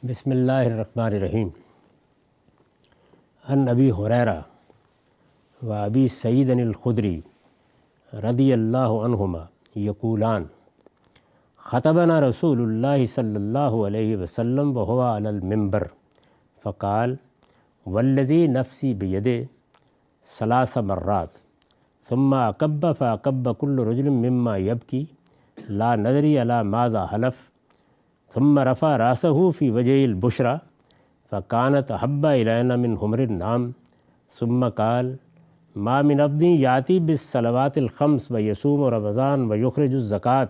بسم اللہ الرحمن الرحیم۔ عن ابی ہریرہ و ابی سعید الخدری رضی اللہ عنہما یقولان خطبنا رسول اللہ صلی اللہ علیہ وسلم وهو علی المنبر فقال والذی نفسی بیدہ ثلاث مرات ثم اکب فاکب کل رجل مما یبکی لا ندری علی ماذا حلف ثم رفع راسه في وجه البشرى فكانت أحب إلينا من حمر النعم ثم قال ما من عبد يأتي بالصلوات الخمس ويصوم رمضان ويخرج الزكاة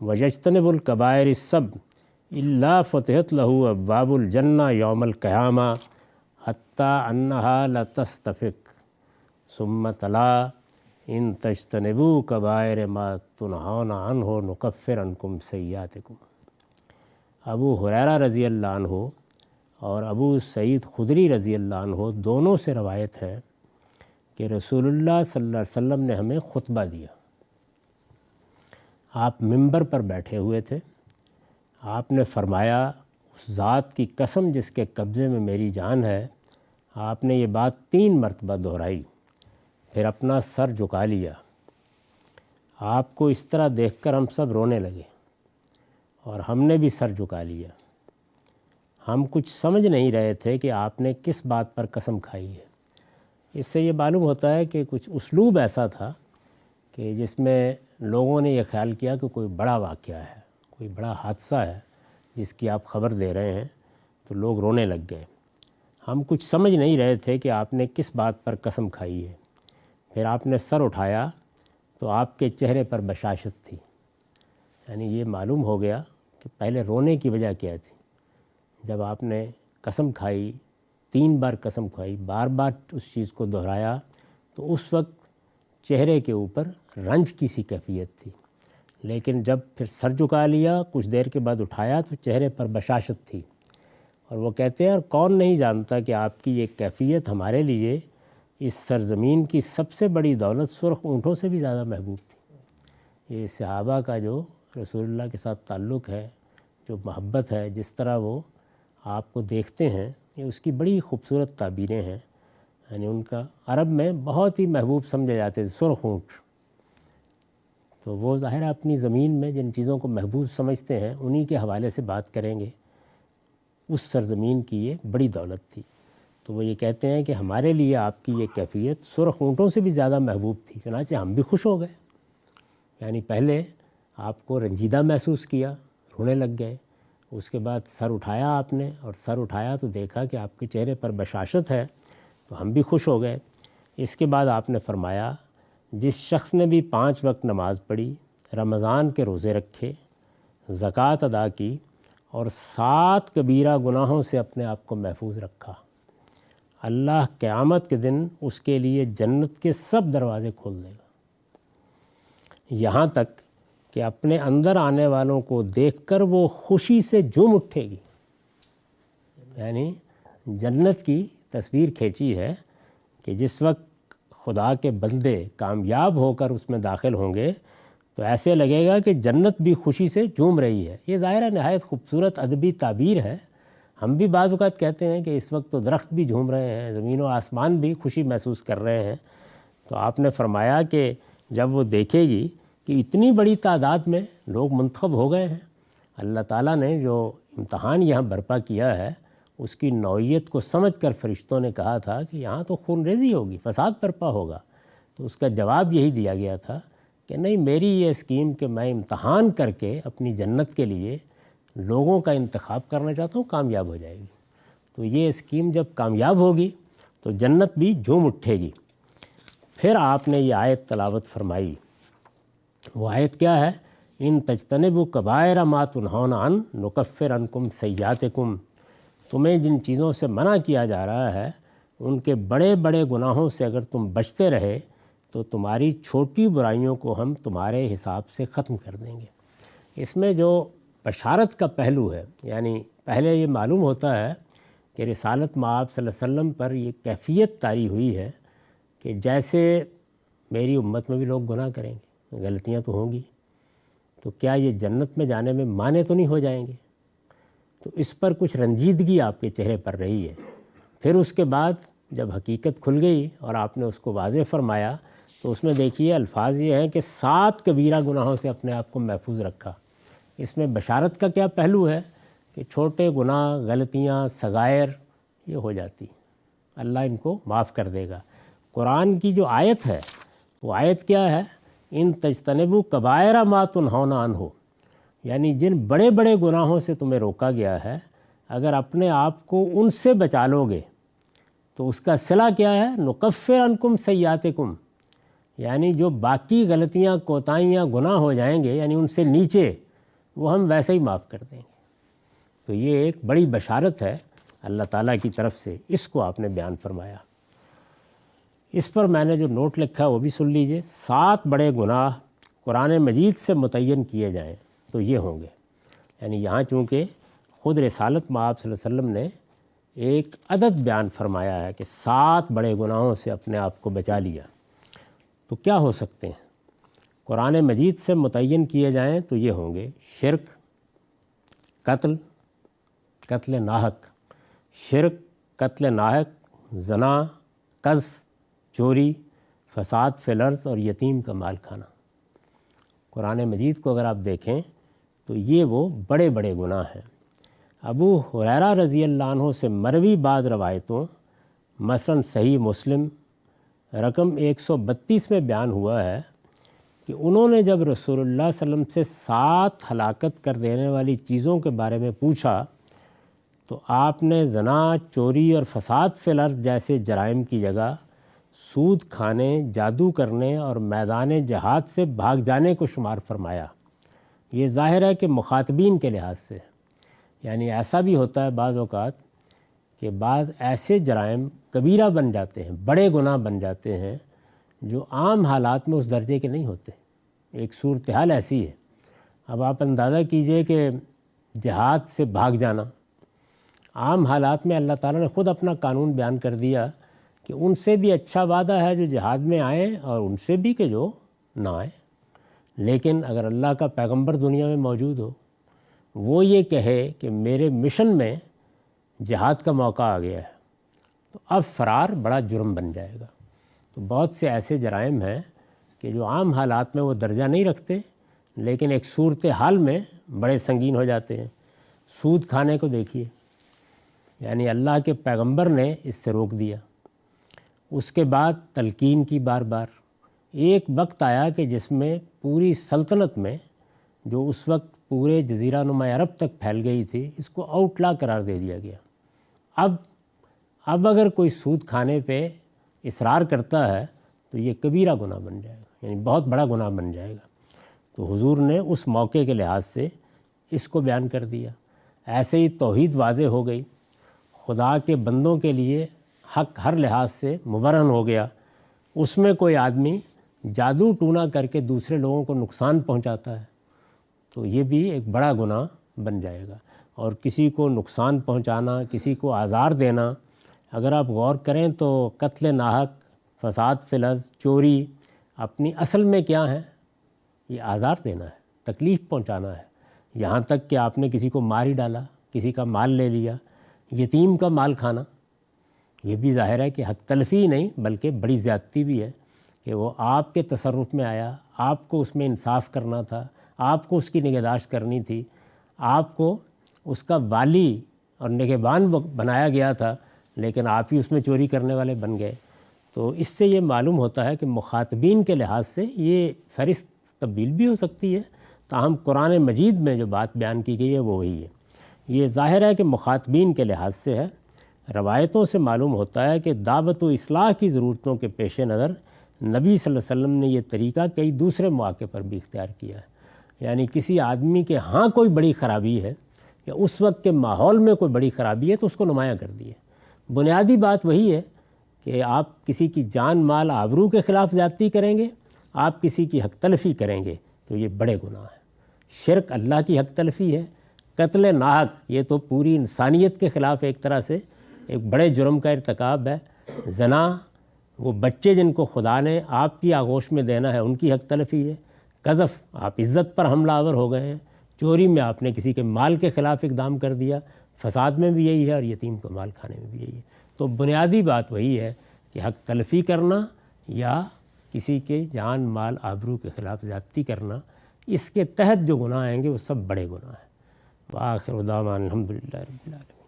ويجتنب الكبائر السبع إلا فتحت له أبواب الجنة يوم القيامة حتى أنها لتستفق ثم تلا إن تجتنبوا كبائر ما تنهون عنه نكفر عنكم سيئاتكم۔ ابو ہریرہ رضی اللہ عنہ اور ابو سعید خدری رضی اللہ عنہ دونوں سے روایت ہے کہ رسول اللہ صلی اللہ علیہ وسلم نے ہمیں خطبہ دیا۔ آپ منبر پر بیٹھے ہوئے تھے۔ آپ نے فرمایا اس ذات کی قسم جس کے قبضے میں میری جان ہے، آپ نے یہ بات 3 مرتبہ دہرائی، پھر اپنا سر جھکا لیا۔ آپ کو اس طرح دیکھ کر ہم سب رونے لگے اور ہم نے بھی سر جھکا لیا۔ ہم کچھ سمجھ نہیں رہے تھے کہ آپ نے کس بات پر قسم کھائی ہے۔ اس سے یہ معلوم ہوتا ہے کہ کچھ اسلوب ایسا تھا کہ جس میں لوگوں نے یہ خیال کیا کہ کوئی بڑا واقعہ ہے، کوئی بڑا حادثہ ہے جس کی آپ خبر دے رہے ہیں، تو لوگ رونے لگ گئے۔ ہم کچھ سمجھ نہیں رہے تھے کہ آپ نے کس بات پر قسم کھائی ہے۔ پھر آپ نے سر اٹھایا تو آپ کے چہرے پر بشاشت تھی، یعنی یہ معلوم ہو گیا کہ پہلے رونے کی وجہ کیا تھی۔ جب آپ نے قسم کھائی، 3 بار قسم کھائی، بار بار اس چیز کو دہرایا، تو اس وقت چہرے کے اوپر رنج کی سی کیفیت تھی، لیکن جب پھر سر جھکا لیا، کچھ دیر کے بعد اٹھایا تو چہرے پر بشاشت تھی۔ اور وہ کہتے ہیں اور کون نہیں جانتا کہ آپ کی یہ کیفیت ہمارے لیے اس سرزمین کی سب سے بڑی دولت سرخ اونٹوں سے بھی زیادہ محبوب تھی۔ یہ صحابہ کا جو رسول اللہ کے ساتھ تعلق ہے، جو محبت ہے، جس طرح وہ آپ کو دیکھتے ہیں، یہ اس کی بڑی خوبصورت تعبیریں ہیں۔ یعنی ان کا عرب میں بہت ہی محبوب سمجھے جاتے تھے سرخ اونٹ۔ تو وہ ظاہر اپنی زمین میں جن چیزوں کو محبوب سمجھتے ہیں انہی کے حوالے سے بات کریں گے۔ اس سرزمین کی یہ بڑی دولت تھی۔ تو وہ یہ کہتے ہیں کہ ہمارے لیے آپ کی یہ کیفیت سرخ اونٹوں سے بھی زیادہ محبوب تھی، چنانچہ ہم بھی خوش ہو گئے۔ یعنی پہلے آپ کو رنجیدہ محسوس کیا، رونے لگ گئے، اس کے بعد سر اٹھایا آپ نے، اور سر اٹھایا تو دیکھا کہ آپ کے چہرے پر بشاشت ہے، تو ہم بھی خوش ہو گئے۔ اس کے بعد آپ نے فرمایا جس شخص نے بھی 5 وقت نماز پڑھی، رمضان کے روزے رکھے، زکوٰۃ ادا کی اور 7 کبیرہ گناہوں سے اپنے آپ کو محفوظ رکھا، اللہ قیامت کے دن اس کے لیے جنت کے سب دروازے کھول دے گا، یہاں تک کہ اپنے اندر آنے والوں کو دیکھ کر وہ خوشی سے جھوم اٹھے گی۔ یعنی جنت کی تصویر کھینچی ہے کہ جس وقت خدا کے بندے کامیاب ہو کر اس میں داخل ہوں گے تو ایسے لگے گا کہ جنت بھی خوشی سے جھوم رہی ہے۔ یہ ظاہر ہے نہایت خوبصورت ادبی تعبیر ہے۔ ہم بھی بعض اوقات کہتے ہیں کہ اس وقت تو درخت بھی جھوم رہے ہیں، زمین و آسمان بھی خوشی محسوس کر رہے ہیں۔ تو آپ نے فرمایا کہ جب وہ دیکھے گی کہ اتنی بڑی تعداد میں لوگ منتخب ہو گئے ہیں، اللہ تعالیٰ نے جو امتحان یہاں برپا کیا ہے اس کی نوعیت کو سمجھ کر فرشتوں نے کہا تھا کہ یہاں تو خون ریزی ہوگی، فساد برپا ہوگا، تو اس کا جواب یہی دیا گیا تھا کہ نہیں، میری یہ اسکیم کہ میں امتحان کر کے اپنی جنت کے لیے لوگوں کا انتخاب کرنا چاہتا ہوں، کامیاب ہو جائے گی۔ تو یہ اسکیم جب کامیاب ہوگی تو جنت بھی جھوم اٹھے گی۔ پھر آپ نے یہ آیت تلاوت فرمائی۔ وہ آیت کیا ہے؟ ان تجتنبوا کبائر ما تنہون عنہ نکفر عنکم سیئاتکم۔ تمہیں جن چیزوں سے منع کیا جا رہا ہے ان کے بڑے بڑے گناہوں سے اگر تم بچتے رہے تو تمہاری چھوٹی برائیوں کو ہم تمہارے حساب سے ختم کر دیں گے۔ اس میں جو بشارت کا پہلو ہے، یعنی پہلے یہ معلوم ہوتا ہے کہ رسالت مآب صلی اللہ علیہ وسلم پر یہ کیفیت طاری ہوئی ہے کہ جیسے میری امت میں بھی لوگ گناہ کریں گے، غلطیاں تو ہوں گی، تو کیا یہ جنت میں جانے میں مانے تو نہیں ہو جائیں گے؟ تو اس پر کچھ رنجیدگی آپ کے چہرے پر رہی ہے۔ پھر اس کے بعد جب حقیقت کھل گئی اور آپ نے اس کو واضح فرمایا تو اس میں دیکھیے الفاظ یہ ہیں کہ 7 کبیرہ گناہوں سے اپنے آپ کو محفوظ رکھا۔ اس میں بشارت کا کیا پہلو ہے کہ چھوٹے گناہ، غلطیاں، صغائر یہ ہو جاتی، اللہ ان کو معاف کر دے گا۔ قرآن کی جو آیت ہے وہ آیت کیا ہے؟ ان تجتنبوا کبائر ما تنہون عنہ، یعنی جن بڑے بڑے گناہوں سے تمہیں روکا گیا ہے اگر اپنے آپ کو ان سے بچا لو گے تو اس کا صلہ کیا ہے؟ نکفر عنکم سیئاتکم، یعنی جو باقی غلطیاں، کوتاہیاں، گناہ ہو جائیں گے یعنی ان سے نیچے، وہ ہم ویسے ہی معاف کر دیں گے۔ تو یہ ایک بڑی بشارت ہے اللہ تعالیٰ کی طرف سے، اس کو آپ نے بیان فرمایا۔ اس پر میں نے جو نوٹ لکھا وہ بھی سن لیجئے۔ 7 بڑے گناہ قرآن مجید سے متعین کیے جائیں تو یہ ہوں گے، یعنی یہاں چونکہ خود رسالت مآب صلی اللہ علیہ وسلم نے ایک عدد بیان فرمایا ہے کہ 7 بڑے گناہوں سے اپنے آپ کو بچا لیا، تو کیا ہو سکتے ہیں؟ قرآن مجید سے متعین کیے جائیں تو یہ ہوں گے: شرک، قتل ناحق، شرک، قتل ناحق، زنا، قذف، چوری، فساد فی الارض اور یتیم کا مال کھانا۔ قرآن مجید کو اگر آپ دیکھیں تو یہ وہ بڑے بڑے گناہ ہیں۔ ابو ہریرہ رضی اللہ عنہ سے مروی بعض روایتوں، مثلاً صحیح مسلم رقم 132 میں بیان ہوا ہے کہ انہوں نے جب رسول اللہ صلی اللہ علیہ وسلم سے 7 ہلاکت کر دینے والی چیزوں کے بارے میں پوچھا تو آپ نے زنا، چوری اور فساد فی الارض جیسے جرائم کی جگہ سود کھانے، جادو کرنے اور میدان جہاد سے بھاگ جانے کو شمار فرمایا۔ یہ ظاہر ہے کہ مخاطبین کے لحاظ سے، یعنی ایسا بھی ہوتا ہے بعض اوقات کہ بعض ایسے جرائم کبیرہ بن جاتے ہیں، بڑے گناہ بن جاتے ہیں جو عام حالات میں اس درجے کے نہیں ہوتے۔ ایک صورتحال ایسی ہے، اب آپ اندازہ کیجئے کہ جہاد سے بھاگ جانا، عام حالات میں اللہ تعالیٰ نے خود اپنا قانون بیان کر دیا کہ ان سے بھی اچھا وعدہ ہے جو جہاد میں آئیں اور ان سے بھی کہ جو نہ آئیں۔ لیکن اگر اللہ کا پیغمبر دنیا میں موجود ہو، وہ یہ کہے کہ میرے مشن میں جہاد کا موقع آ گیا ہے، تو اب فرار بڑا جرم بن جائے گا۔ تو بہت سے ایسے جرائم ہیں کہ جو عام حالات میں وہ درجہ نہیں رکھتے لیکن ایک صورتحال میں بڑے سنگین ہو جاتے ہیں۔ سود کھانے کو دیکھیے، یعنی اللہ کے پیغمبر نے اس سے روک دیا۔ اس کے بعد تلقین کی بار بار۔ ایک وقت آیا کہ جس میں پوری سلطنت میں، جو اس وقت پورے جزیرہ نما عرب تک پھیل گئی تھی، اس کو آؤٹلا قرار دے دیا گیا۔ اب اگر کوئی سود کھانے پہ اصرار کرتا ہے تو یہ کبیرہ گناہ بن جائے گا، یعنی بہت بڑا گناہ بن جائے گا۔ تو حضور نے اس موقع کے لحاظ سے اس کو بیان کر دیا۔ ایسے ہی توحید واضح ہو گئی، خدا کے بندوں کے لیے حق ہر لحاظ سے مبرہن ہو گیا۔ اس میں کوئی آدمی جادو ٹونا کر کے دوسرے لوگوں کو نقصان پہنچاتا ہے تو یہ بھی ایک بڑا گناہ بن جائے گا۔ اور کسی کو نقصان پہنچانا، کسی کو آزار دینا، اگر آپ غور کریں تو قتل ناحق، فساد فی الارض، چوری اپنی اصل میں کیا ہے؟ یہ آزار دینا ہے، تکلیف پہنچانا ہے، یہاں تک کہ آپ نے کسی کو مار ہی ڈالا، کسی کا مال لے لیا۔ یتیم کا مال کھانا، یہ بھی ظاہر ہے کہ حق تلفی نہیں بلکہ بڑی زیادتی بھی ہے کہ وہ آپ کے تصرف میں آیا، آپ کو اس میں انصاف کرنا تھا، آپ کو اس کی نگہداشت کرنی تھی، آپ کو اس کا والی اور نگہبان بنایا گیا تھا، لیکن آپ ہی اس میں چوری کرنے والے بن گئے۔ تو اس سے یہ معلوم ہوتا ہے کہ مخاطبین کے لحاظ سے یہ فہرست تبدیل بھی ہو سکتی ہے، تاہم قرآن مجید میں جو بات بیان کی گئی ہے وہ وہی ہے۔ یہ ظاہر ہے کہ مخاطبین کے لحاظ سے ہے۔ روایتوں سے معلوم ہوتا ہے کہ دعوت و اصلاح کی ضرورتوں کے پیش نظر نبی صلی اللہ علیہ وسلم نے یہ طریقہ کئی دوسرے مواقع پر بھی اختیار کیا ہے۔ یعنی کسی آدمی کے ہاں کوئی بڑی خرابی ہے یا اس وقت کے ماحول میں کوئی بڑی خرابی ہے تو اس کو نمایاں کر دیے۔ بنیادی بات وہی ہے کہ آپ کسی کی جان، مال، آبرو کے خلاف زیادتی کریں گے، آپ کسی کی حق تلفی کریں گے تو یہ بڑے گناہ ہیں۔ شرک اللہ کی حق تلفی ہے، قتل ناحق یہ تو پوری انسانیت کے خلاف ایک طرح سے ایک بڑے جرم کا ارتکاب ہے۔ زنا، وہ بچے جن کو خدا نے آپ کی آغوش میں دینا ہے ان کی حق تلفی ہے۔ قذف، آپ عزت پر حملہ آور ہو گئے ہیں۔ چوری میں آپ نے کسی کے مال کے خلاف اقدام کر دیا، فساد میں بھی یہی ہے اور یتیم کو مال کھانے میں بھی یہی ہے۔ تو بنیادی بات وہی ہے کہ حق تلفی کرنا یا کسی کے جان مال آبرو کے خلاف زیادتی کرنا، اس کے تحت جو گناہ آئیں گے وہ سب بڑے گناہ ہیں۔ وآخر دعوانا الحمدللہ رب العالمین۔